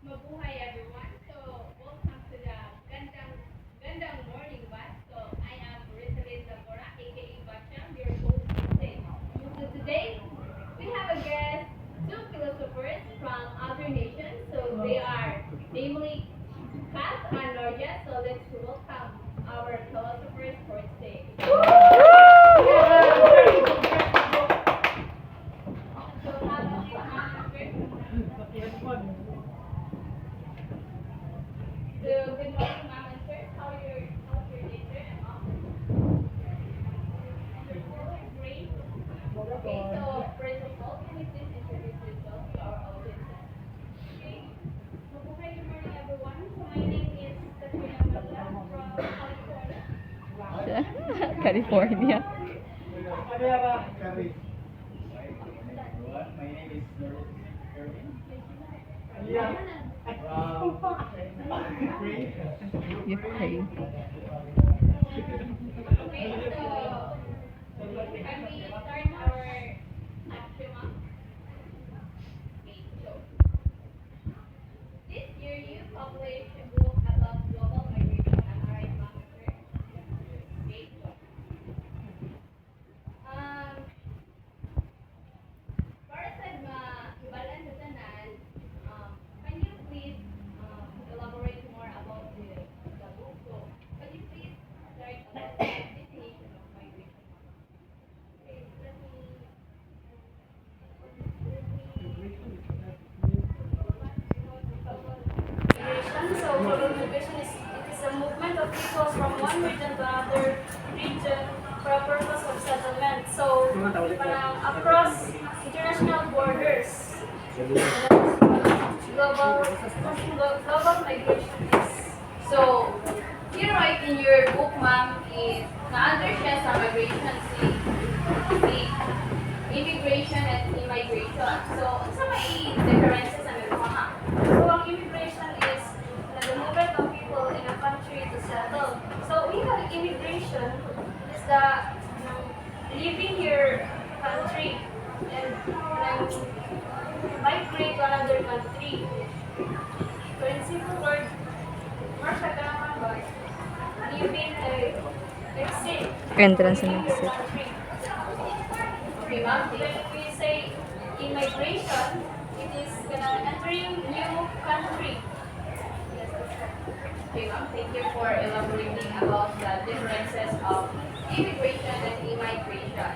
Mabuhay everyone. So, welcome to the Gandang Morning Bus. So, I am Rizalyn Zamora, aka Bacham, your host today. So, today, we have a guest, two philosophers from other nations. So, they are namely Kath and Norja. So, let's welcome our philosophers for today. So, how do you So, good morning, ma'am and sir. How's your day, sir? And mom? Great. Okay, so first of all, can you please introduce yourself to our audience? Okay. Mabuhay, good morning, everyone. So my name is Katrina Mata from California. California. My name is Irving Ukraine. Okay, so can we start our lecture, ma'am? Okay, so this year you published a book about global migration. Am I right, ma'am and sir? Okay, so um, para sa ibalan sa tanan, can you please elaborate more about the book? So, can you please start about the definition of migration? Okay, Migration. So global migration is a movement of people from one region to another region for a purpose of settlement. So across international borders, global migration is. So, here right in your book, ma'am, is na-under siya sa migration si immigration at immigration. So, ano sa may differences na may mga? So ang immigration is the movement of people in a country to settle. So we have immigration is the leaving your country and migrate to another country. So in simple words, more siya kanaman ba? Leaving a exit. Entrance and Leaving your exit. country. Okay, ma'am. When we say immigration, it is entering new country. Yes, that's right. Okay, ma'am. Thank you for elaborating about the differences of immigration and immigration.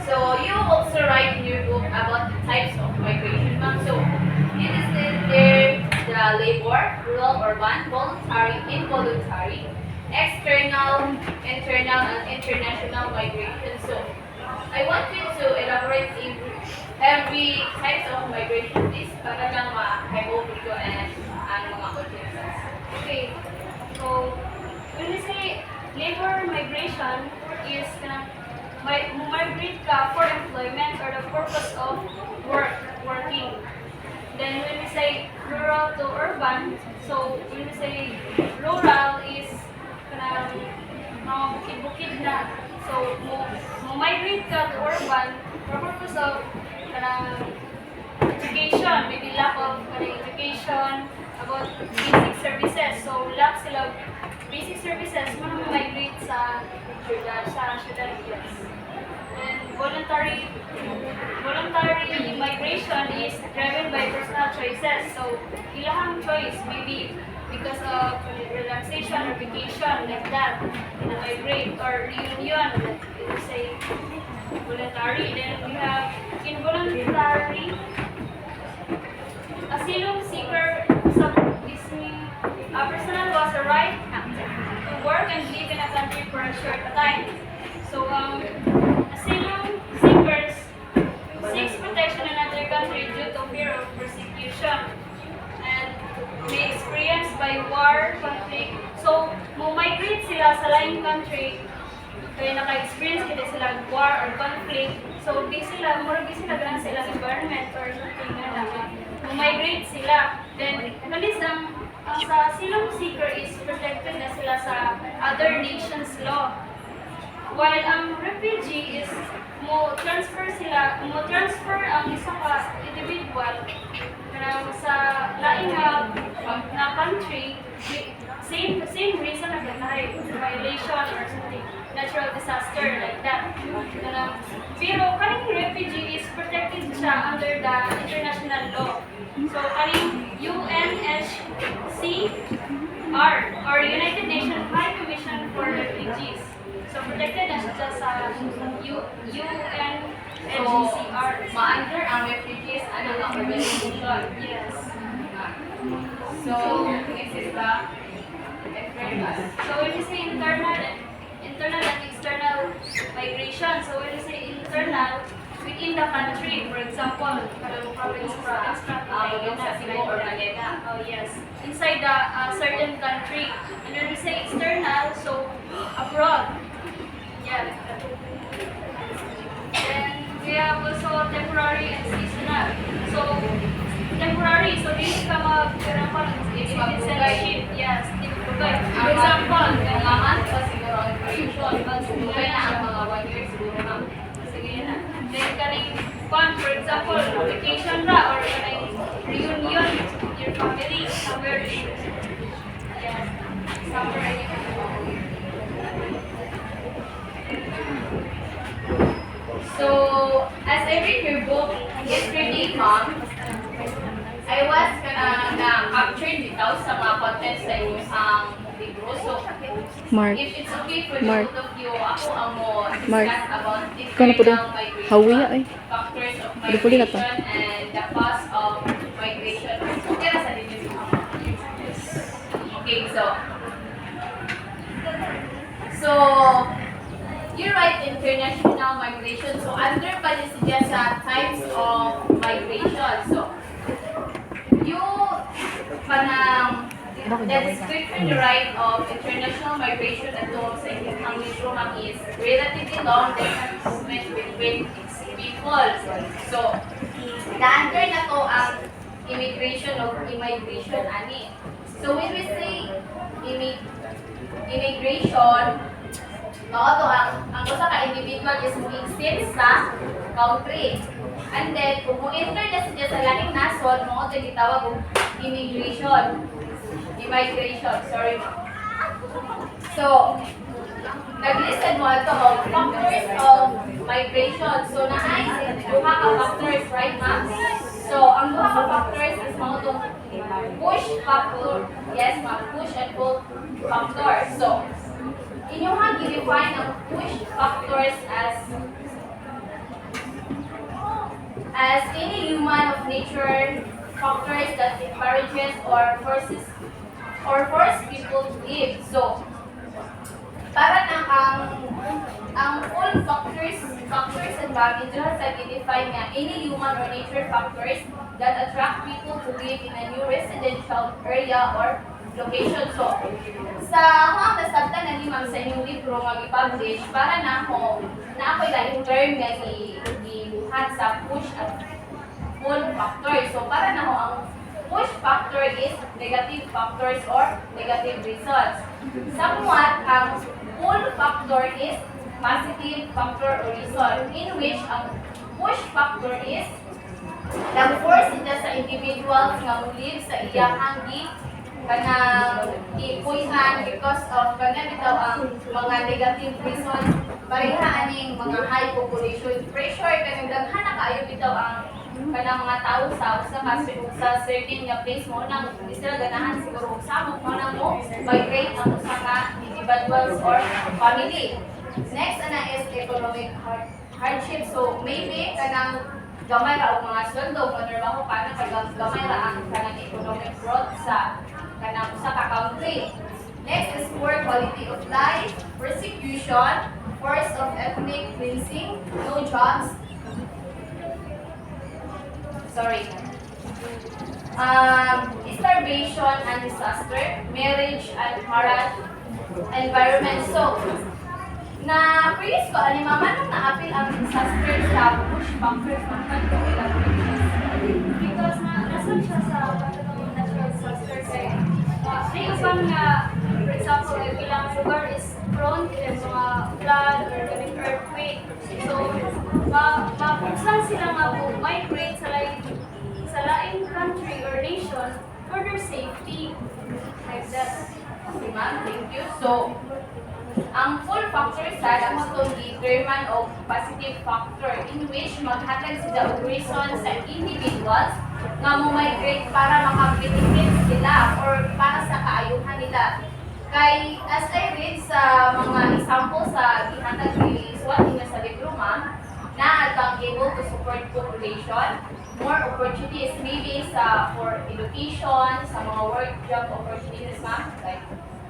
So you also write in your book about the types of migration, ma'am. So you listed there the labor, rural, urban, voluntary, involuntary, external, internal, and international migration. So I want you to elaborate in every types of migration, please, para lang ma-hype ko and ang mga audiences. Okay. So when we say labor migration is migrate ka for employment or the purpose of working. Then when we say rural to urban, so when we say rural is kanang mga bukid-bukid na. So migrate ka to urban for purpose of kanang education, maybe lack of education about basic services. So lack sila basic services, migrate sa syudad, yes. And voluntary migration is driven by personal choices. So ilahang choice, maybe because of relaxation or vacation like that, migrate or reunion, let's say voluntary. Then we have involuntary asylum seeker. A person who has a right to work and live in a country for a short time. So asylum seekers seeks protection in another country due to fear of persecution and may experience by war, conflict. So migrate sila sa lain country kaya naka-experience kita sila war or conflict. So di sila ganang sila environment or something na migrate sila. Then at least sa asylum seeker is protected na sila sa other nations law. While ang refugee is mo transfer ang isa ka individual kanang sa lain na country, same reason na kay violation or something, natural disaster like that. Pero kaning refugee is protected siya under the international law. So kaning UNHCR or United Nations High Commission for Refugees. So protected na siya sa UNHCR. Ma-under ang refugees ano ang organization. Yes. So, this is the external. So when you say internal and external migration, so when you say internal, within the country, for example, Kalabang province Sa Cebu or Manila. Oh yes, inside the certain country. And when we say external, so abroad. Yeah. Then we have also temporary and seasonal. So temporary, so this ka citizenship. Yes, for example, Kailangan pa siguro ang creation. Kaya na ang mga 1 year siguro na. sige na. Then kaning for example, vacation ra or kaning reunion with your family somewhere in yes, somewhere in So, as I read your book yesterday, Mom, I was na-captured bitaw sa mga contents sa inyong libro. So, Mark. if it's okay for the Mark. both of you, ako ang mo Mark. discuss about Ikaw na po doon. external migration, Hawi ay. factors of Puli ka to. migration, and the cause of migration. Okay na sa ninyo. Okay, so, you write international migration. So, under pa din siya sa types of migration. So, you panang the description you write of international migration at home sa inyong libro is relatively long disagreement between people. So, the-under na to ang immigration o immigration ani. So, when we say immigration, mao to ang usa ka individual is mo-exist sa country. And then, kung mo-enter na siya sa laing nasod, mao to gitawag og immigration. Immigration, sorry. So, nag-listen mo ito of factors of migration. So, naay duha ka factors, right, ma'am? So, ang duha ka factors is mao tong push factor. Yes, ma'am, push and pull factor. So, inyong gi-define ang push factors as any human of nature factors that encourages or force people to live. So, para na ang full factors and bagay dyan sa i-define nga any human or nature factors that attract people to live in a new residential area or location. So, sa akong nasabtan na ni ma'am sa inyong libro nga i-publish, para na ako yung term nga gibuhat sa push at pull factor. So, para na ako ang push factor is negative factors or negative results. Somewhat, ang pull factor is positive factor or result, in which ang push factor is nag-force niya sa individuals nga live sa iyahang kanang ipuyan because of kanang bitaw ang mga negative results. Pareha aning mga high population pressure kanang daghan na kaayo bitaw ang kanang mga tao sa certain nga place mo nang sila ganahan siguro samok mo nang mo migrate ang usa ka individuals or family. Next ana is economic hardship. So maybe kanang gamay ra og mga sweldo o trabaho paano kay gamay ra ang kanang economic growth sa kanang usa ka country. Next is poor quality of life, persecution, force of ethnic cleansing, no jobs. Starvation and disaster, marriage and moral environment. So, na-curious ko, ani mama nung na-appeal ang disaster sa push factors ng kanto ilang because nasan siya sa natural disaster kay may upang nga for example if ilang lugar is prone to mga flood or earthquake, so for their safety. Like that. Okay, ma'am. Thank you. So, ang full factor sa amo itong determine o positive factor in which maghatag sila og reason sa individuals nga mo migrate para maka-benefit sila or para sa kaayuhan nila. Kay as I read sa mga example sa gihatag ni SWOT niya sa libro, ma'am, na atang able to support population, more opportunities maybe sa for education, sa mga work job opportunities, ma'am, like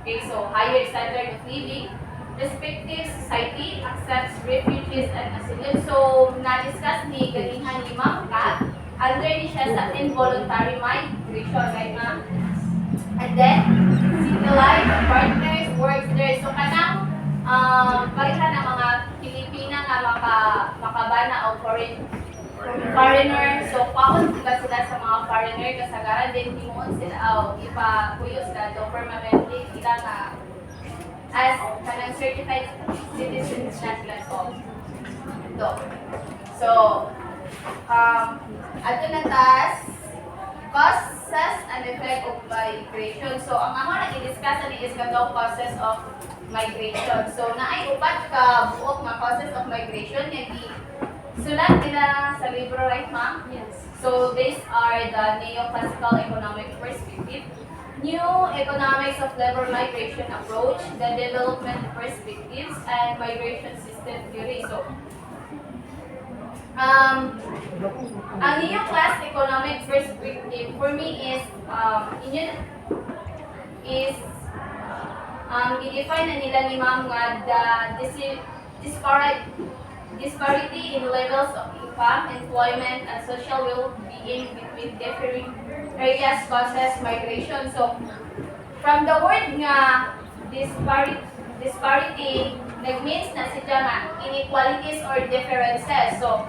okay, so higher standard of living, respective society accepts refugees and asylum. So, na-discuss ni Galinhan ni Ma'am Kat, under ni siya sa involuntary migration, right, ma'am? And then, civil life, partners, works there. So, kanang parihan ng mga Pilipina nga makabana o foreigner. So, paon sila sa mga foreigner kasagaran din himuon sila ipapuyo sila do permanently sila nga as kanang certified citizens na sila so ato na taas causes and effect of migration. So, ang amo na i-discuss ani is kanang causes of migration. So, naay upat ka buok nga causes of migration nga sulat nila sa libro, right, ma'am? Yes. So, these are the neoclassical economic perspective, new economics of labor migration approach, the development perspectives, and migration system theory. So, ang neoclass economic perspective for me is i-define na nila ni ma'am nga the disparity in levels of income, employment, and social well-being between different areas causes migration. So, from the word nga disparity, nag-means na siya nga inequalities or differences. So,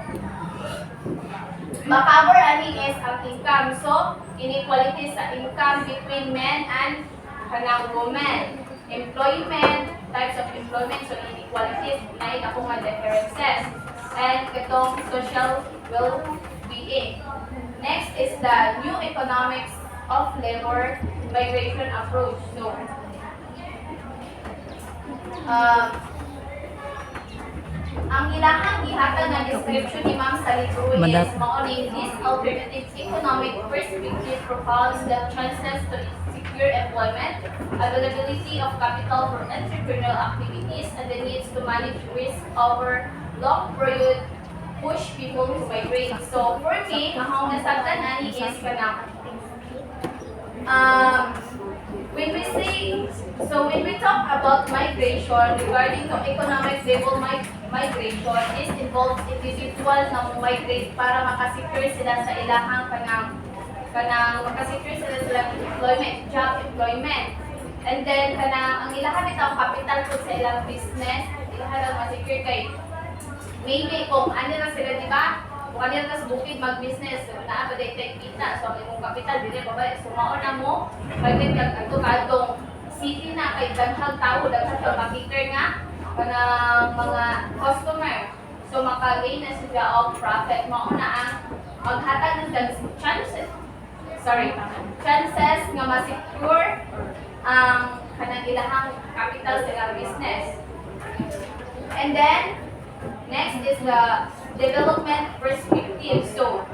makabor ani is ang income. So, inequalities sa income between men and kanang women. Employment, types of employment, so inequalities, na ako nga differences. And itong social well-being. Next is the new economics of labor migration approach. So, ang ilahang gihatag nga description ni Ma'am sa libro is maoning this alternative economic perspective profiles the chances to secure employment, availability of capital for entrepreneurial activities, and the needs to manage risk over long period push people to migrate. So for me, mahong nasabtan ani is kanang when we talk about migration regarding to economic level migration is involves individual na migrate para makasecure sila sa ilahang kanang makasecure sila sa employment, job employment. And then kanang ang ilahan bitaw capital ko sa ilang business, ilahan lang ma-secure kay maybe kung ano na sila, di ba? Kung ano na sa bukid mag-business, naa ba day kita, so ang imong capital dili pa ba sumaon na mo pagkat kag kadtong city na kay daghang tao daghang makikir nga kanang mga customer. So maka-gain na sila of profit, mao na ang maghatag ng chances nga ma-secure ang kanang ilahang capital sa ilang business. And then next is the development perspective. So,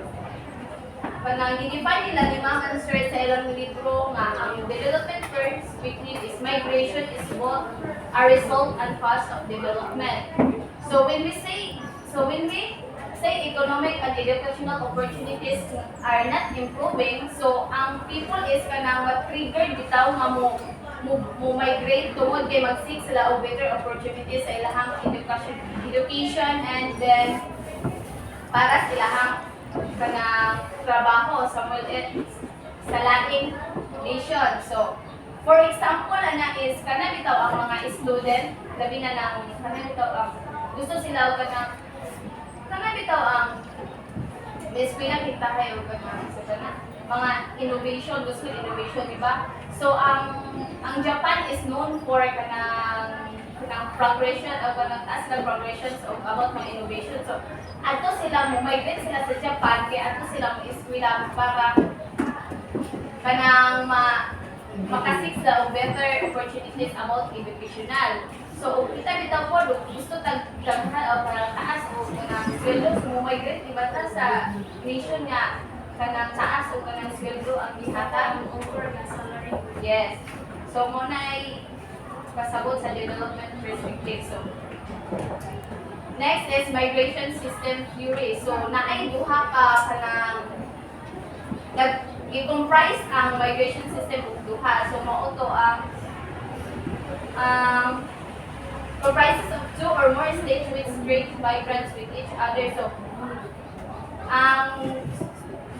kanang i-define nila ni Ma'am Answer sa ilang libro nga ang development perspective is migration is both a result and cause of development. So when we say economic and educational opportunities are not improving, so ang people is kanang ma-trigger bitaw nga mo migrate tungod kay mag-seek sila og better opportunities sa ilahang education and then para sa ilahang kanang trabaho sa sa laing nation. So, for example, ana is kana bitaw ang mga student, labi na nang kana bitaw ang gusto sila og kana bitaw ang Miss pinakita kayo kanang sa kana mga innovation, gusto innovation, di ba? So, ang Japan is known for kanang progression o kanang taas na progressions about mga innovation. So, ato sila mo migrate sila sa Japan kaya ato sila mo eskwela para kanang makasik sa better opportunities about educational. So, kita bitaw po, gusto tagdaghan o parang taas o kanang sweldo, sumumigrate, iba ta sa nation nga, kanang taas o kanang sweldo ang gihatag. Over na salary. Yes. So, muna ay pasabot sa development perspective. So, next is migration system theory. So, naay duha ka kanang i-comprise ang migration system og duha. So, mao to ang comprises of two or more states with strict migrants with each other. So,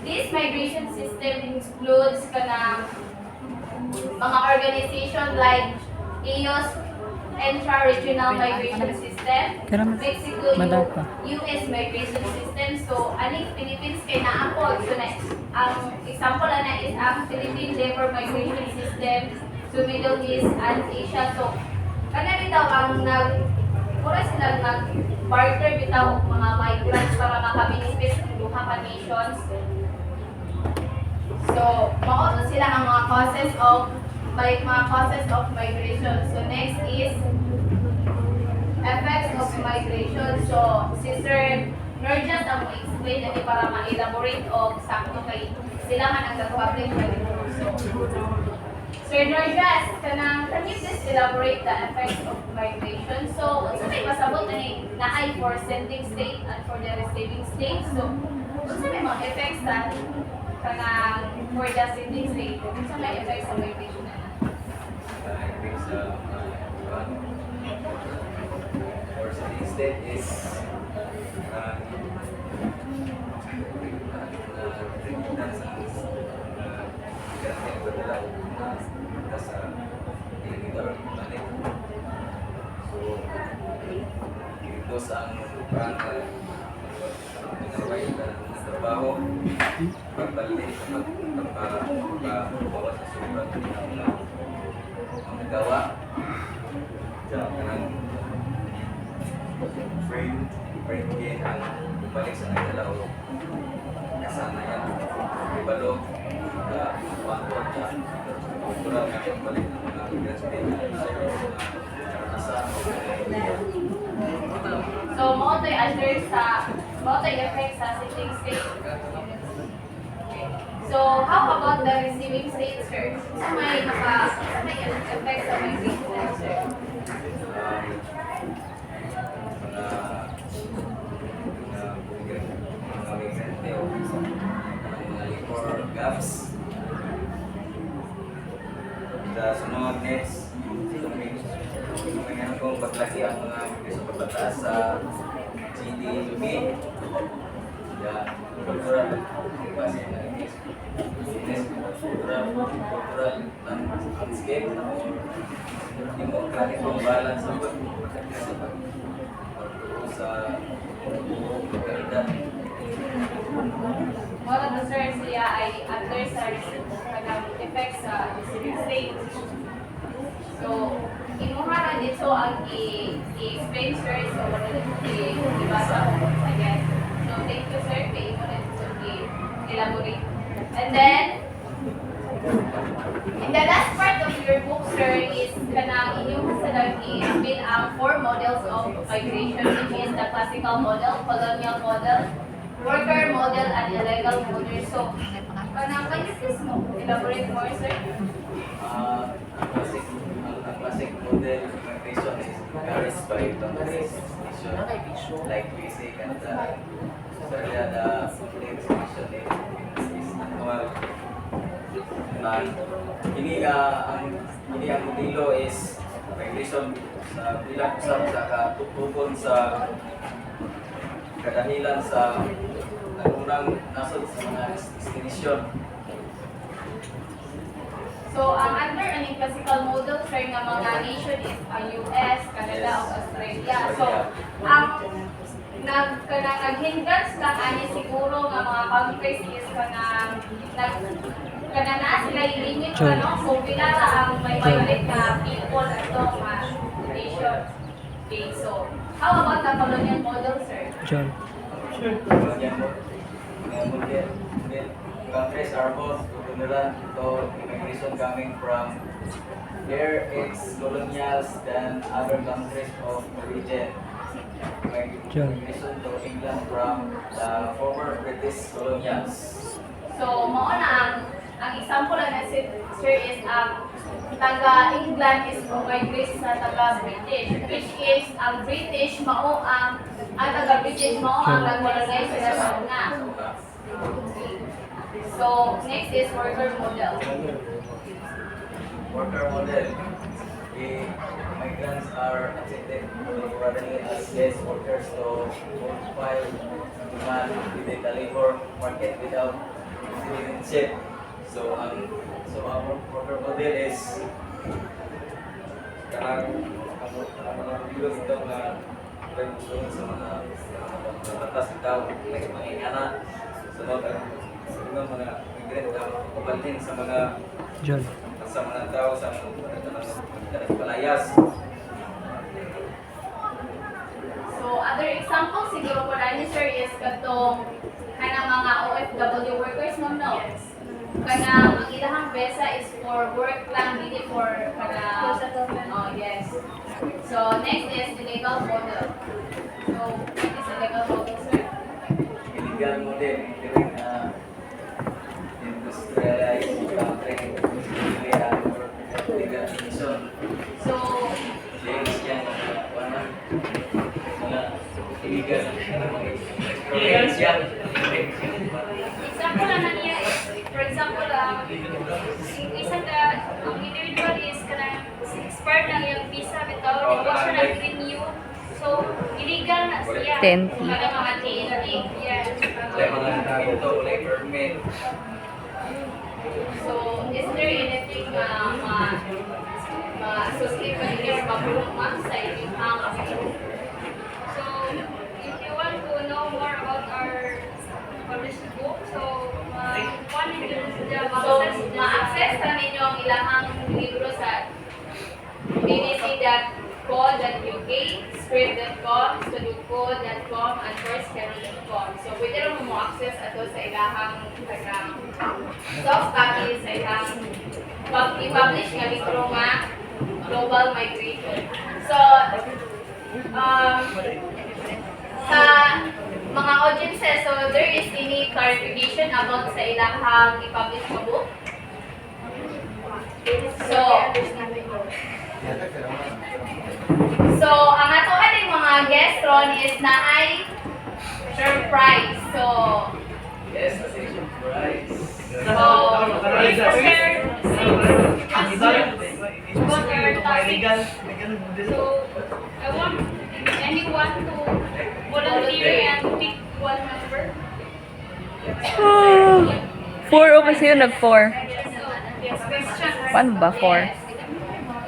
this migration system includes kanang mga organization like EOS, Intra-Regional Migration System, Karam- Mexico, Madapa. US Migration System. So, aning Philippines kay naapod. So, ang example na is ang Philippine Labor Migration System to Middle East and Asia. So, kanina bitaw ang mura sila nag-barter bitaw og mga migrants para makabenefit ng duha ka nations. So, mao to sila ang mga causes of migration. So, next is effects of migration. So, Sister Norjas ang explain na para ma-elaborate o sakto kay sila man ang nag-public migration. So, Sir Norjas, can you please elaborate the effects of migration? So, unsa may pasabot na ay for sending state and for the receiving state? So, unsa may mga effects na kanang for the sending state? Unsa may effects of migration na? Or sa instead is ito sa ang trabaho pagbalik pagbawas sa sobrang ang nagawa diyan kanang brain gain ang balik sa nagdala o kasana yan ibalo wakto at kultural nga balik ng mga migrants sa So, mo tay effect sa sending state. Okay. So, how about the receiving state, sir? Sa may effect sa migration, sir? Gaps. Sa sunod next, ngayon kong paglaki ang mga sa pagbataas sa GDP. Ya, kultural, base na business, kultural, landscape, democratic balance sa sa kalidad. One of the sir siya ay under sa effects sa receiving state. So, imuha na dito ang i-explain, sir. So, i-ibasa ko again. So, thank you, sir. Kaya mo na dito i-elaborate. And then, in the last part of your book, sir, is kanang inyong kasalang i-build ang 4 models of migration, which is the classical model, colonial model, worker model, and illegal model. So, kanang can you please elaborate more, sir? Ang classic model migration is varies by countries, nation, like basic and Australia, the expedition is normal. Ini ang modelo is migration sa bilang usap sa katutugon sa kadahilan sa unang nasod sa mga destination. So, ang under ang classical model, sir, nga mga nation is ang US, Canada, o Australia. So, ang nag-hindrance lang ani siguro nga mga countries is kanang naa sila i-limit ka, no? So, pila ra ang may migrate na people ato nga nation. Okay, so, how about the colonial model, sir? John. Colonial Model countries are both tolerant to immigration coming from their ex-colonials than other countries of origin. Migration to England from the former British colonials. So, mao na ang example na si sir is ang taga-England is migrate sa taga-British, which is ang British mao ang taga-British mao ang nag-colonize sila sa una. So, next is worker model. Worker model. The migrants are accepted temporarily as guest workers to fulfill demand within the labor market without citizenship. So our worker model is mga bilog ito na gusto sa mga batas itaw, like mga ingana, sunod ang mga migrant na kabalhin sa mga tao sa mga palayas. So, other example siguro po na sir is katong kanang mga OFW workers no. Kanang ang ilahang visa is for work lang, hindi for oh yes. So, next is the legal model. So, what is the legal model, sir? Illegal model during industrialized country legal mission. So, James yang mga illegal siya. Example na niya is, for example, isang ang individual is expired na yung visa bitaw, hindi siya nag-renew. So, illegal na siya. TNT. Mga TNT. Yeah. Like mga ito, like permit. so is there anything associate pa ninyo or mabulong ma'am sa inyong So, if you want to know more about our published book, so, one is the So, ma-access na ninyo ang ilahang libro sa bbc.co.uk, script.com, studycode.com, and firstcarol.com. So, pwede rin mo access ato sa ilahang soft copy sa ilahang i-publish nga libro nga Global Migration. So, sa mga audiences, so there is any clarification about sa ilahang i-publish na book? So, ang ato ating mga guest ron is na ay surprise. So, Yes, association price. please prepare about our topic. So, I want anyone to volunteer and pick one number. 4 o kasi yun, nag-4. So, yes, question. Paano ba 4? yes.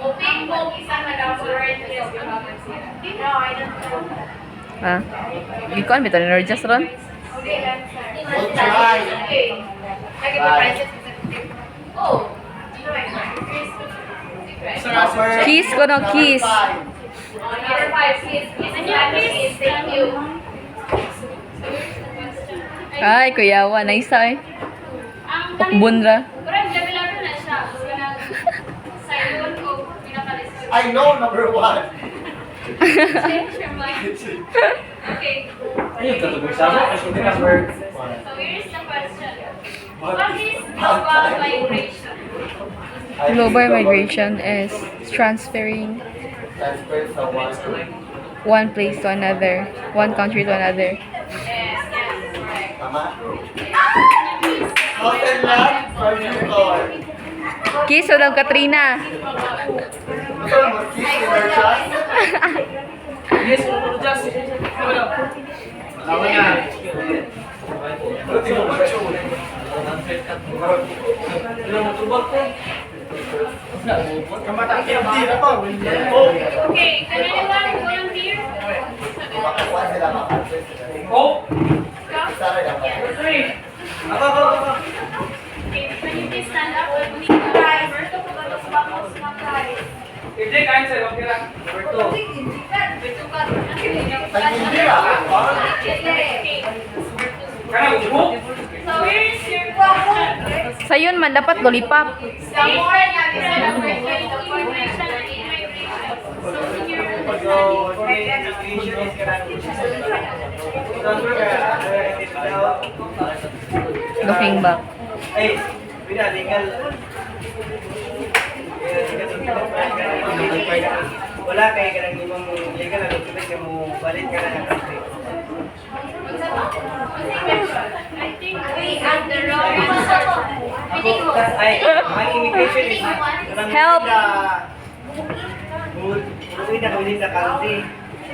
Open book, isang nag-word. No, I don't know. Ha? Ikaw, may tayo na-adjust ron? Okay, okay. Lagi ba prices? Oh. Kiss ko no, kiss. Number 5, kiss. Kiss and please. Thank you. Ay, kuyawa, naisa eh. Ang Ukbun ra. Pero level na siya. So, sa iyon ko, pinaka-list. I know number 1. Change your mind. Okay. Ayun, katubig sa ako. Kasi hindi number 1. So here's the question. What is global migration? Global migration is transferring Transfer sa 1. one place to another, one country to another. Yes, correct. Tama? Open lang. From your car. Kiss o lang, Katrina. Ito mo, kiss in our class. Yes, just. Lawan na. Hindi na pa. Oh. Okay, can anyone volunteer? Makakuha sila, makakuha sila. Oh, Isa rin ako. ako. Okay, can you please stand up? Roberto, kumatos vamos na prize. Hindi, kain sa'yo. Okay lang. Number 2. Ay, hindi ah. Okay. Kana buko. So where is your question? Sayon man dapat lollipop. The more nga bisa na Immigration and immigration. So in your So, understanding, immigration is transfer ka. Looking back. Ay, pina legal. Wala kay kanang ibang legal na document ka mo balik ka na ng country. I think we at the wrong answer. Ay, ang immigration is kanang Help. within the country.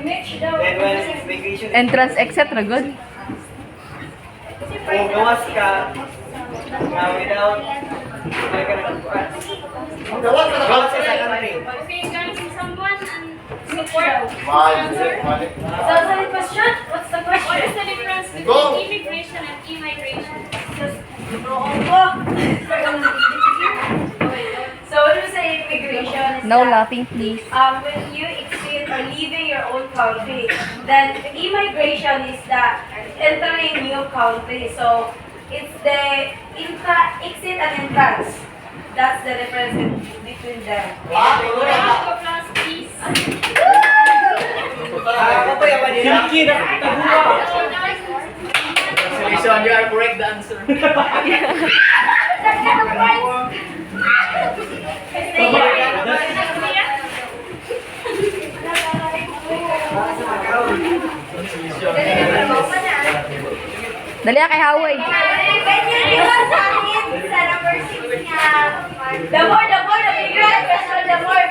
Then when immigration is Entrance, exit, ra good. kung gawas ka na without wala ka nagkuhan. Gawas ka na Gawas ka sa country. okay guys, someone support Mali. answer. Mali. So, the question? What's the What question? is the difference between Go. immigration and immigration? So, when you say immigration, is No that, laughing, please. when you exit or leaving your own country, then immigration is the entering new country. So, it's the exit and entrance. That's the difference between them. Go plus please. Ako pa yung kanina. Congratulations, you are correct the answer. Dali kay Hawaii. The more, the bigger, the more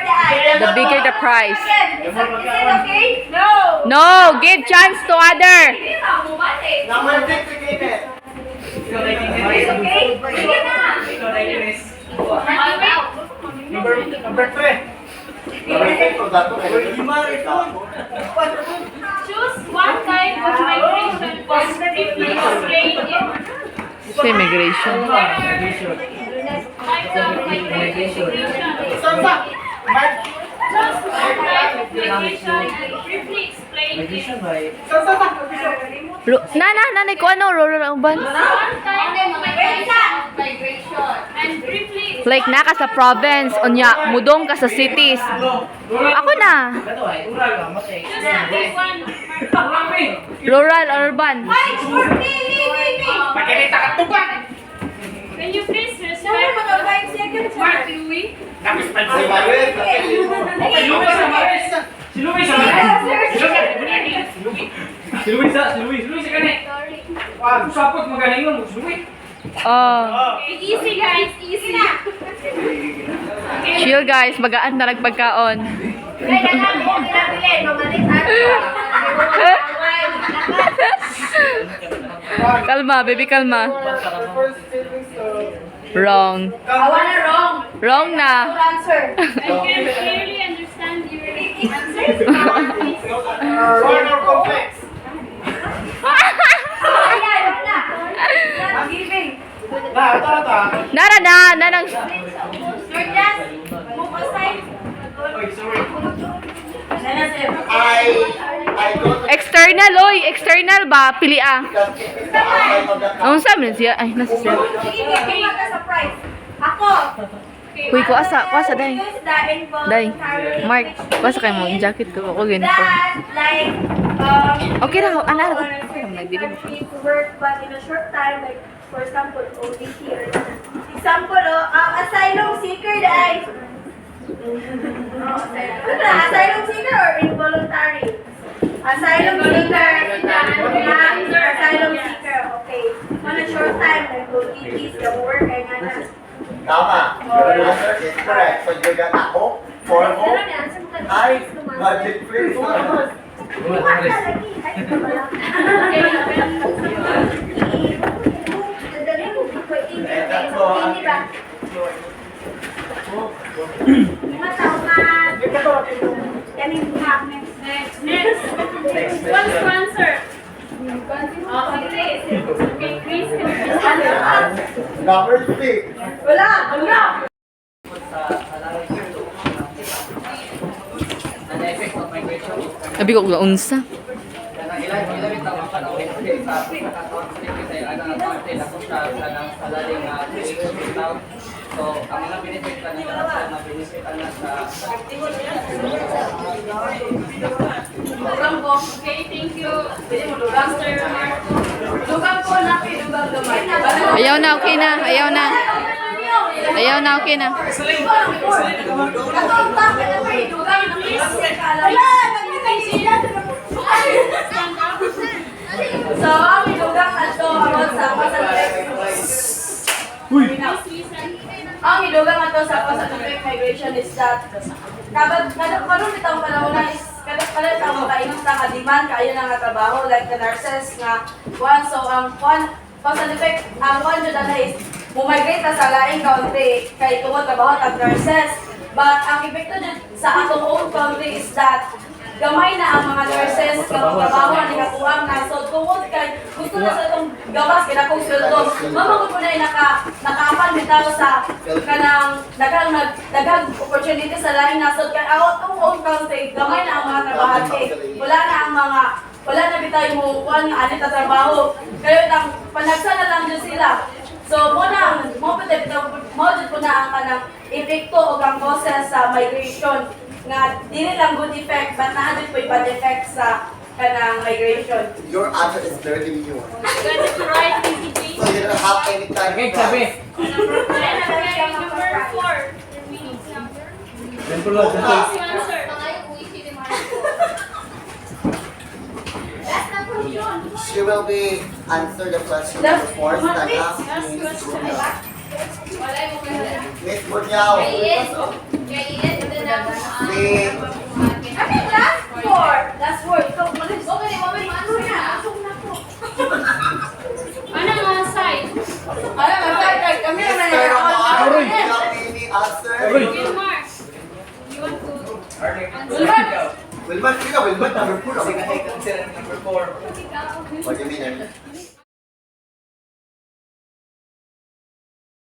The bigger the price. Is it okay? No. No, give chance to other. Hindi na, bumati. Number 6 again eh. Is it okay? Sige na. Number 3. Choose one type of migration and briefly explain it. Sa immigration. Types of migration. Sansa. Choose one type of migration and briefly explain it. Nanay ko ano, rural urban. One type of migration Migration. and briefly Like naka sa province, unya, mudong ka sa cities. Ako na. choose only one. Rural urban. Pakilita ka tuban. Can you please respect Mark Louis? Si Luis sa kani. Sapot magalingon mo, si Luis. Oh, Okay, easy guys, easy. chill guys, magaan na nagpagkaon. Kalma, baby, kalma. Wrong. Wrong na. Answer. I can clearly understand your answers. Corner complex. Ayan, wala. Not giving. Nara na, nanang Sir Jas, move aside. Nana, sir. I don't external, oy, external ba? Pili ah. because it is the outside of the Ang sabi na siya, ay, nasa siya. Sige, bigyan ka sa price. Ako. Uy, kuasa, day. Use the Day, involuntary Mark, kuasa kayo mo, yung jacket ko, ako ganito. That, like, Okay na, anak. country to work, but in a short time, like, for example, ODT or example, asylum seeker, dahil. Asylum seeker or involuntary? Asylum seeker. Asylum seeker, okay. On a short time, like, ODTs, the work, ay nga na. Tama. Your answer is correct. So you got a hope, for hope, I, budget free. Next. What's the answer? Okay, Chris, can you please Number 6. Wala! Sabi ko, unsa? So, ang mga benefit ka ng na benefit na sa Dugang po. Okay, thank you. Dugang, sir. Dugang po na pinugang gamay. Ayaw na, okay na. Ayaw na. Ayaw na, okay na. Katong tapos na kayo, dugang na wala, nagbitay sila. So, ang idugang ato about sa Pacific. Ang idugang ato sa Pacific migration is that karon bitang panahon na is kada tawo makainom ta ka-demand kaayo na nga trabaho like the nurses nga one so ang one Pacific ang one jud na is mumigrate ta sa laing country kay tungod trabaho ta nurses but ang epekto jud sa atong own country is that gamay na ang mga nurses nga trabaho ni kakuang na so tungod kay gusto na sa itong gawas kay dakong sweldo mamangod po na nakaapan bitaw sa kanang daghang opportunity sa lain nasod kay out ang own country gamay na ang mga trabahante wala na bitay mo kuan nga ani ta trabaho kayo tang panagsa na lang jud sila so mo jud po na ang kanang epekto o ang causes sa migration nga dili lang good effect but naa jud po bad effect sa kanang migration. Your answer is very demure. That's right, So you don't have any time Okay, to sabi. Okay, number 4. Simple lang, simple. Next one, sir. She will be answer the question number 4. Stand up, Miss Brunya. Miss Brunyao. Last word. So, malis. Okay, answer na. Ano nga side? Ano, mag-try. Kami naman Mr. Omar, Aroy. you have any answer? Aroy. Gilmar, you want to Wilman, number 4. kasi kasi consider number 4. What do you mean?